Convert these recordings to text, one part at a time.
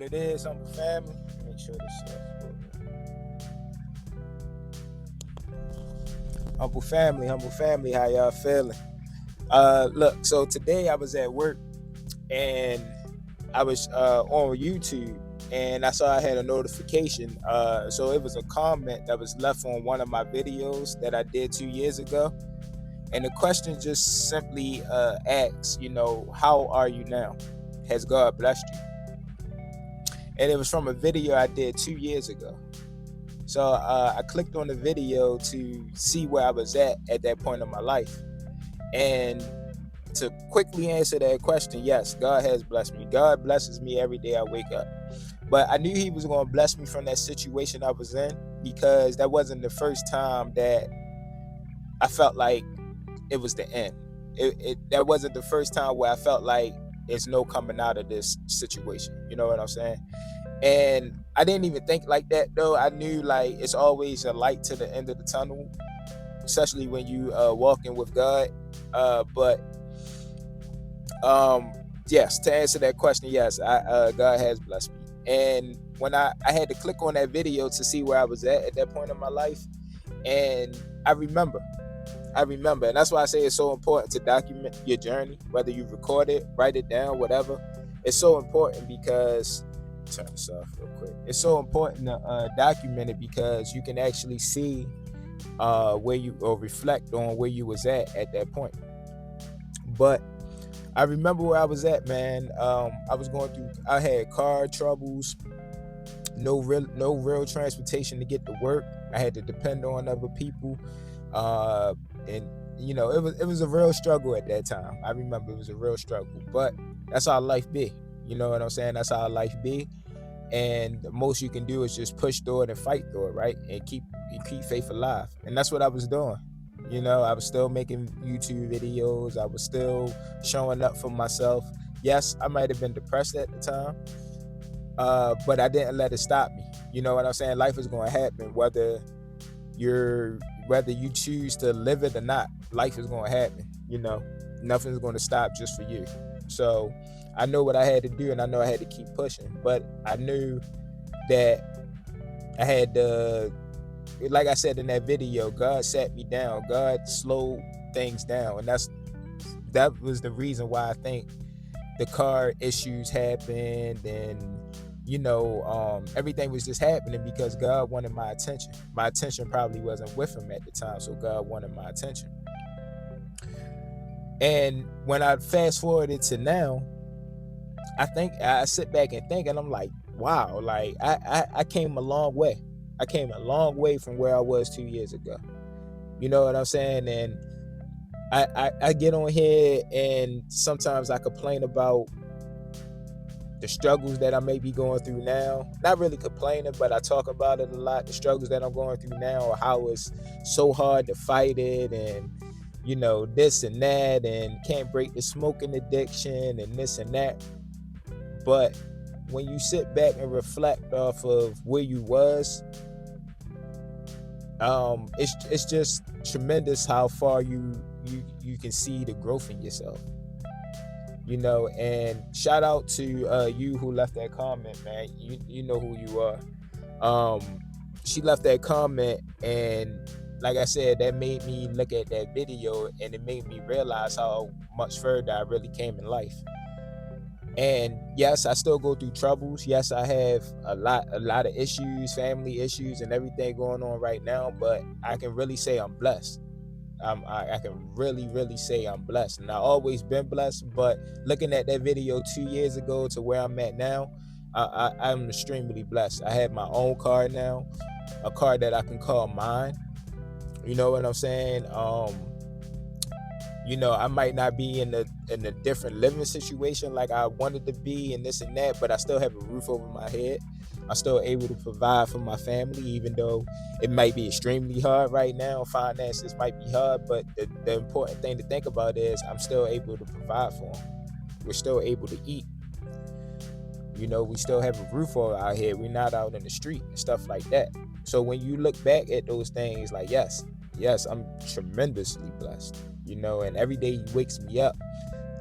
It is humble family. Make sure this humble family. How y'all feeling? Look. So today I was at work and I was on YouTube and I saw I had a notification. So it was a comment that was left on one of my videos that I did 2 years ago, and the question just simply asks, how are you now? Has God blessed you? And it was from a video I did 2 years ago. So I clicked on the video to see where I was at that point in my life. And to quickly answer that question, yes, God has blessed me. God blesses me every day I wake up. But I knew He was going to bless me from that situation I was in, because that wasn't the first time that I felt like it was the end. That wasn't the first time where I felt like there's no coming out of this situation. You know what I'm saying? And I didn't even think like that though. I knew like it's always a light to the end of the tunnel, especially when you walking with God. But yes, to answer that question, yes, God has blessed me. And when I had to click on that video to see where I was at that point in my life, and I remember, and that's why I say it's so important to document your journey, whether you record it, write it down, whatever. It's so important because turn this off real quick. It's so important to document it because you can actually see where you or reflect on where you was at that point. But I remember where I was at, man. I had car troubles, no real transportation to get to work. I had to depend on other people, and it was a real struggle at that time. I remember it was a real struggle, but that's how life be. You know what I'm saying? That's how life be. And the most you can do is just push through it and fight through it, right? And keep faith alive. And that's what I was doing. I was still making YouTube videos. I was still showing up for myself. Yes, I might have been depressed at the time, but I didn't let it stop me. You know what I'm saying? Life is going to happen whether you choose to live it or not. Life is going to happen. Nothing's going to stop just for you. So I know what I had to do, and I know I had to keep pushing. But I knew that I had to, like I said in that video, God sat me down. God slowed things down, and that was the reason why I think the car issues happened, and everything was just happening because God wanted my attention. My attention probably wasn't with Him at the time, so God wanted my attention. And when I fast forwarded to now, I sit back and think, and I'm like, wow, like I came a long way. I came a long way from where I was 2 years ago. You know what I'm saying? And I get on here and sometimes I complain about the struggles that I may be going through now. Not really complaining, but I talk about it a lot. The struggles that I'm going through now, or how it's so hard to fight it, and this and that, and can't break the smoking addiction and this and that. But when you sit back and reflect off of where you was, it's just tremendous how far you can see the growth in yourself. And shout out to you who left that comment, man. You know who you are. She left that comment, and like I said, that made me look at that video, and it made me realize how much further I really came in life. And yes, I still go through troubles. Yes, I have a lot of issues, family issues, and everything going on right now. But I can really say I'm blessed. I can really say I'm blessed, and I've always been blessed. But looking at that video 2 years ago to where I'm at now, I'm extremely blessed. I have my own car now, a car that I can call mine. You know what I'm saying? I might not be in a different living situation like I wanted to be, and this and that, but I still have a roof over my head. I'm still able to provide for my family, even though it might be extremely hard right now. Finances might be hard, but the important thing to think about is I'm still able to provide for them. We're still able to eat. We still have a roof over our head. We're not out in the street and stuff like that. So when you look back at those things, like, yes, I'm tremendously blessed. And every day He wakes me up,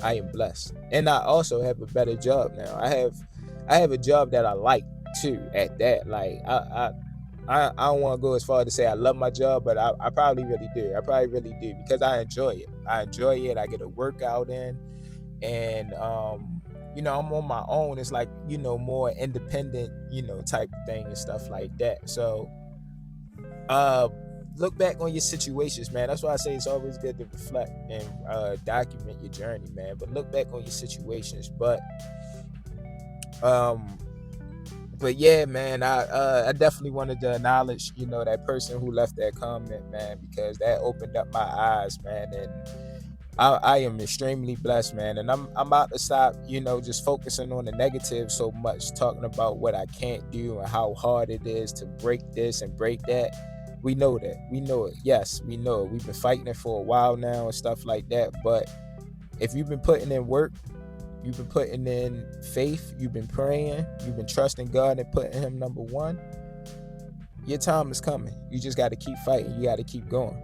I am blessed. And I also have a better job now. I I have a job that I like too. At that, like I don't want to go as far to say I love my job, but I probably really do. I probably really do because I enjoy it. I enjoy it. I get a workout in, and I'm on my own. It's like more independent, type of thing and stuff like that. So uh, look back on your situations, man. That's why I say it's always good to reflect and document your journey, man. But look back on your situations. Um, but yeah, man, I definitely wanted to acknowledge, that person who left that comment, man, because that opened up my eyes, man, and I am extremely blessed, man, and I'm about to stop, just focusing on the negative so much, talking about what I can't do and how hard it is to break this and break that. We know that, we know it. Yes, we know it. We've been fighting it for a while now and stuff like that. But if you've been putting in work, you've been putting in faith, you've been praying, you've been trusting God and putting Him number one, your time is coming. You just got to keep fighting. You got to keep going.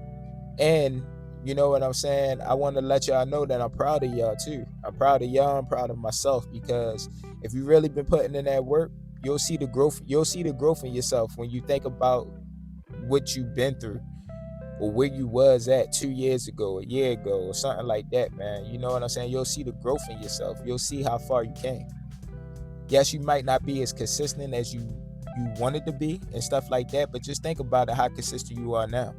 And you know what I'm saying? I want to let y'all know that I'm proud of y'all too. I'm proud of y'all. I'm proud of myself, because if you really been putting in that work, you'll see the growth. You'll see the growth in yourself when you think about what you've been through or where you was at 2 years ago, a year ago, or something like that, man. You know what I'm saying? You'll see the growth in yourself. You'll see how far you came. Yes, you might not be as consistent as you wanted to be and stuff like that, but just think about it, how consistent you are now.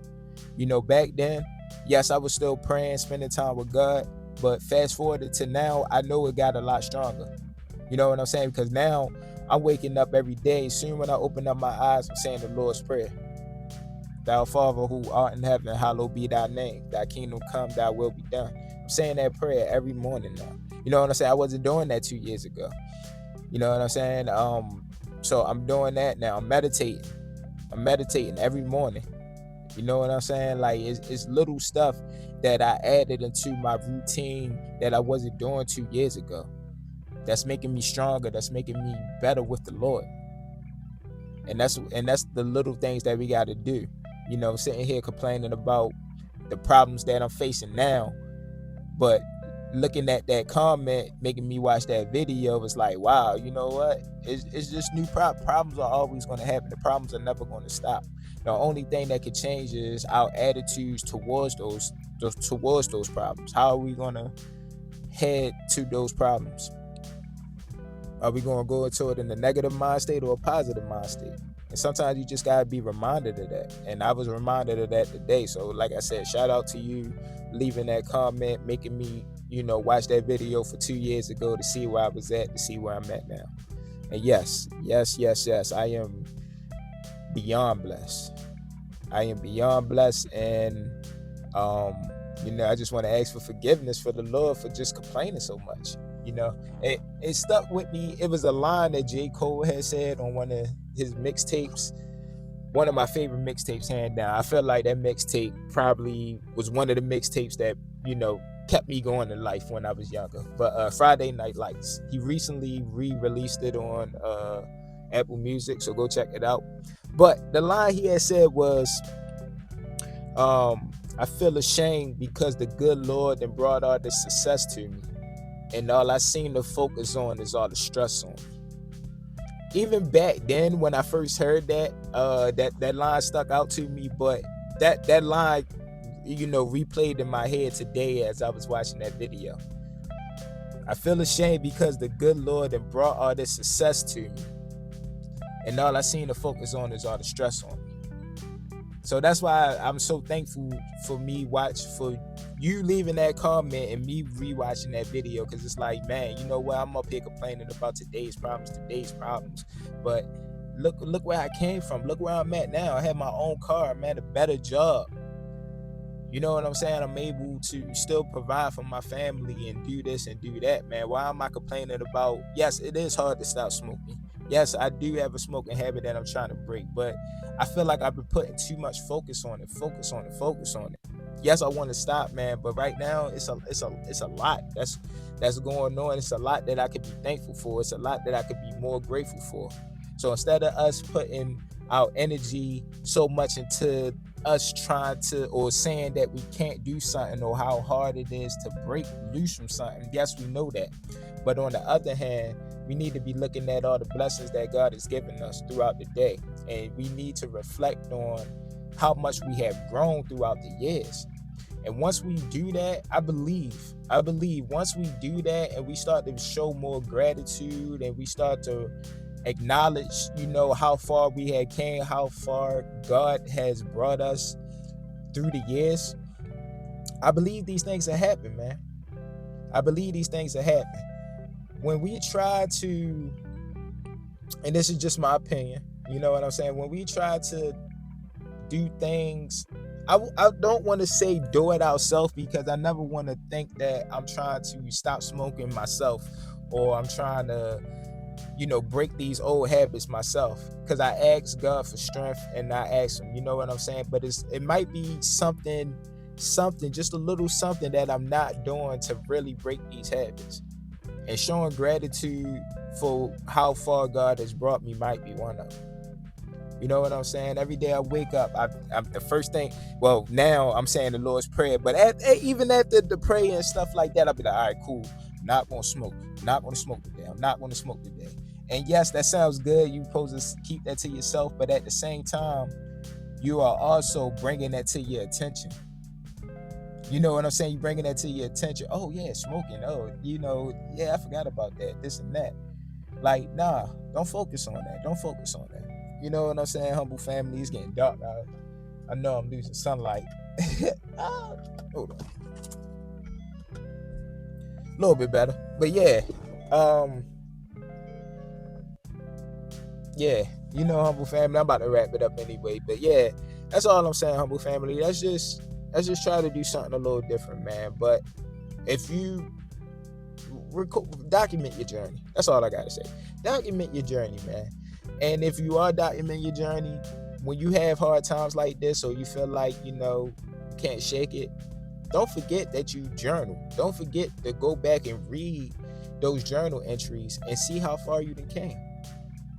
Back then, yes, I was still praying, spending time with God, but fast forward to now, I know it got a lot stronger. You know what I'm saying? Because now I'm waking up every day. Soon when I open up my eyes, I'm saying the Lord's Prayer. Thou Father who art in heaven, hallowed be thy name. Thy kingdom come, thy will be done. I'm saying that prayer every morning now. You know what I'm saying? I wasn't doing that 2 years ago. You know what I'm saying? So I'm doing that now. I'm meditating every morning. You know what I'm saying? Like it's little stuff that I added into my routine that I wasn't doing 2 years ago. That's making me stronger. That's making me better with the Lord. And that's the little things that we got to do. Sitting here complaining about the problems that I'm facing now, but looking at that comment, making me watch that video, was like, wow, you know what? It's just new problems are always going to happen. The problems are never going to stop. The only thing that could change is our attitudes towards those problems. How are we going to head to those problems? Are we going to go into it in a negative mind state or a positive mind state? And sometimes you just got to be reminded of that. And I was reminded of that today. So like I said, shout out to you leaving that comment, making me, watch that video for 2 years ago to see where I was at, to see where I'm at now. And yes, I am beyond blessed. I am beyond blessed. And, I just want to ask for forgiveness for the Lord for just complaining so much. It stuck with me. It was a line that J. Cole had said on one of his mixtapes, one of my favorite mixtapes, hand down. I felt like that mixtape probably was one of the mixtapes that, kept me going in life when I was younger. But Friday Night Lights, he recently re-released it on Apple Music, so go check it out. But the line he had said was, I feel ashamed because the good Lord then brought all this success to me, and all I seem to focus on is all the stress on me. Even back then when I first heard that, that line stuck out to me, but that line, replayed in my head today as I was watching that video. I feel ashamed because the good Lord then brought all this success to me, and all I seem to focus on is all the stress on me. So that's why I'm so thankful for you leaving that comment and me rewatching that video, because it's like, man, you know what? I'm up here complaining about today's problems, but look where I came from. Look where I'm at now. I have my own car. I'm at a better job. You know what I'm saying? I'm able to still provide for my family and do this and do that, man. Why am I complaining about? Yes, it is hard to stop smoking. Yes, I do have a smoking habit that I'm trying to break, but I feel like I've been putting too much focus on it. Yes, I want to stop, man, but right now it's a lot that's going on. It's a lot that I could be thankful for. It's a lot that I could be more grateful for. So instead of us putting our energy so much into us trying to, or saying that we can't do something or how hard it is to break loose from something, yes, we know that. But on the other hand, we need to be looking at all the blessings that God has given us throughout the day. And we need to reflect on how much we have grown throughout the years. And once we do that, I believe once we do that and we start to show more gratitude and we start to acknowledge, how far we had came, how far God has brought us through the years, I believe these things will happen, man. I believe these things will happen. When we try to, and this is just my opinion, you know what I'm saying? When we try to do things, I don't want to say do it ourselves, because I never want to think that I'm trying to stop smoking myself, or I'm trying to, break these old habits myself, because I ask God for strength and I ask him, you know what I'm saying? But it might be something, just a little something that I'm not doing to really break these habits. And showing gratitude for how far God has brought me might be one of them. You know what I'm saying? Every day I wake up, I'm the first thing, well, now I'm saying the Lord's Prayer, but even after the prayer and stuff like that, I'll be like, all right, cool. Not going to smoke. Not going to smoke today. I'm not going to smoke today. And yes, that sounds good. You're supposed to keep that to yourself, but at the same time, you are also bringing that to your attention. You know what I'm saying? You're bringing that to your attention. Oh, yeah, smoking. Oh, yeah, I forgot about that, this and that. Like, nah, don't focus on that. Don't focus on that. You know what I'm saying? Humble family, it's getting dark out. I know I'm losing sunlight. Hold on. A little bit better. But yeah. Yeah, humble family, I'm about to wrap it up anyway. But yeah, that's all I'm saying, humble family. Let's just try to do something a little different, man. But if you document your journey, that's all I gotta say. Document your journey, man. And if you are documenting your journey, when you have hard times like this, or you feel like you can't shake it, don't forget that you journal. Don't forget to go back and read those journal entries and see how far you done came.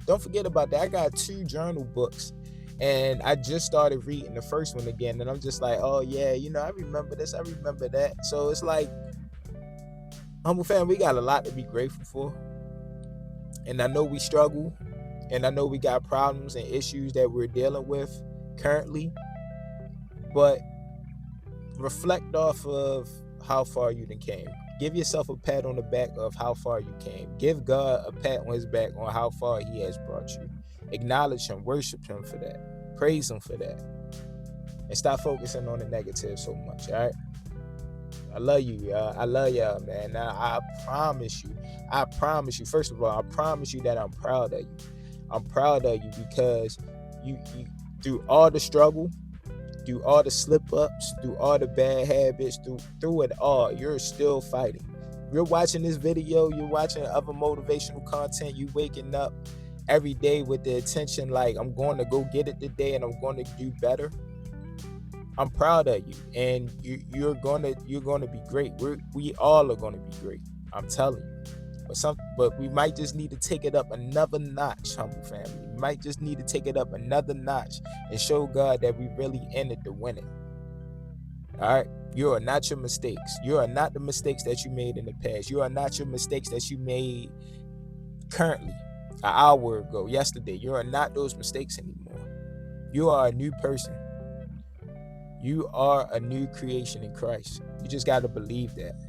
Don't forget about that. I got 2 journal books, and I just started reading the first one again, and I'm just like, oh yeah, I remember this, I remember that. So it's like, humble family, we got a lot to be grateful for. And I know we struggle, and I know we got problems and issues that we're dealing with currently, but reflect off of how far you done came. Give yourself a pat on the back of how far you came. Give God a pat on his back on how far he has brought you. Acknowledge him, worship him for that. Praise him for that. And stop focusing on the negative so much, all right? I love you, y'all. I love y'all, man. Now, I promise you, first of all, I promise you that I'm proud of you. I'm proud of you because you through all the struggle, through all the slip-ups, through all the bad habits, through it all, you're still fighting. You're watching this video, you're watching other motivational content, you waking up every day with the intention like, I'm going to go get it today and I'm going to do better. I'm proud of you, and you're going to be great. We all are going to be great. I'm telling you. But we might just need to take it up another notch, humble family. We might just need to take it up another notch and show God that we really in it to win it. All right? You are not your mistakes. You are not the mistakes that you made in the past. You are not your mistakes that you made currently, an hour ago, yesterday. You are not those mistakes anymore. You are a new person. You are a new creation in Christ. You just got to believe that.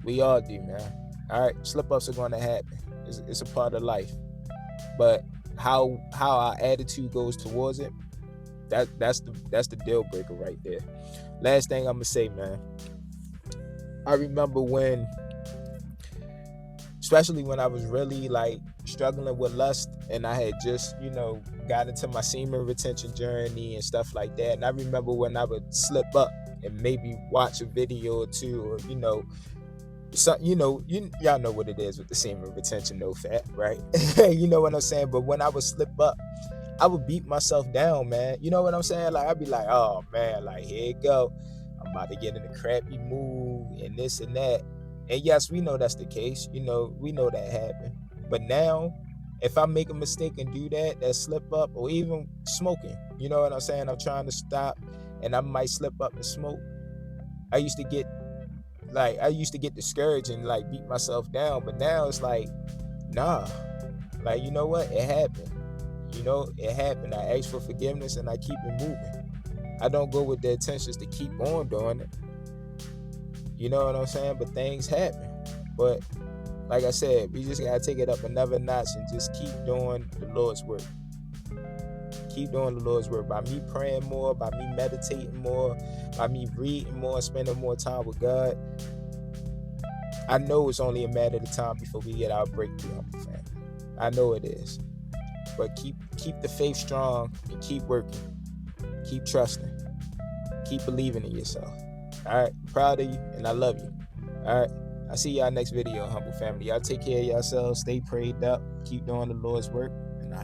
We all do, man. All right, slip-ups are going to happen. It's a part of life. But how our attitude goes towards it, that's the deal breaker right there. Last thing I'm going to say, man. I remember especially when I was really like struggling with lust, and I had just, got into my semen retention journey and stuff like that. And I remember when I would slip up and maybe watch a video or two, or, so, y'all know what it is with the semen retention, no fat, right? You know what I'm saying? But when I would slip up, I would beat myself down, man. You know what I'm saying? Like, I'd be like, oh man, like, here it go. I'm about to get in a crappy mood and this and that. And yes, we know that's the case. We know that happened. But now, if I make a mistake and do that slip up, or even smoking, you know what I'm saying? I'm trying to stop and I might slip up and smoke. I used to get Like, I used to get discouraged and like beat myself down, but now it's like, nah. Like, you know what? It happened. It happened. I asked for forgiveness and I keep it moving. I don't go with the intentions to keep on doing it. You know what I'm saying? But things happen. But like I said, we just gotta take it up another notch and just keep doing the Lord's work. Keep doing the Lord's work by me praying more, by me meditating more, by me reading more, spending more time with God. I know it's only a matter of time before we get our breakthrough, humble family. I know it is. But keep the faith strong and keep working. Keep trusting. Keep believing in yourself. All right? I'm proud of you and I love you. All right? I'll see y'all next video, humble family. Y'all take care of yourselves. Stay prayed up. Keep doing the Lord's work. And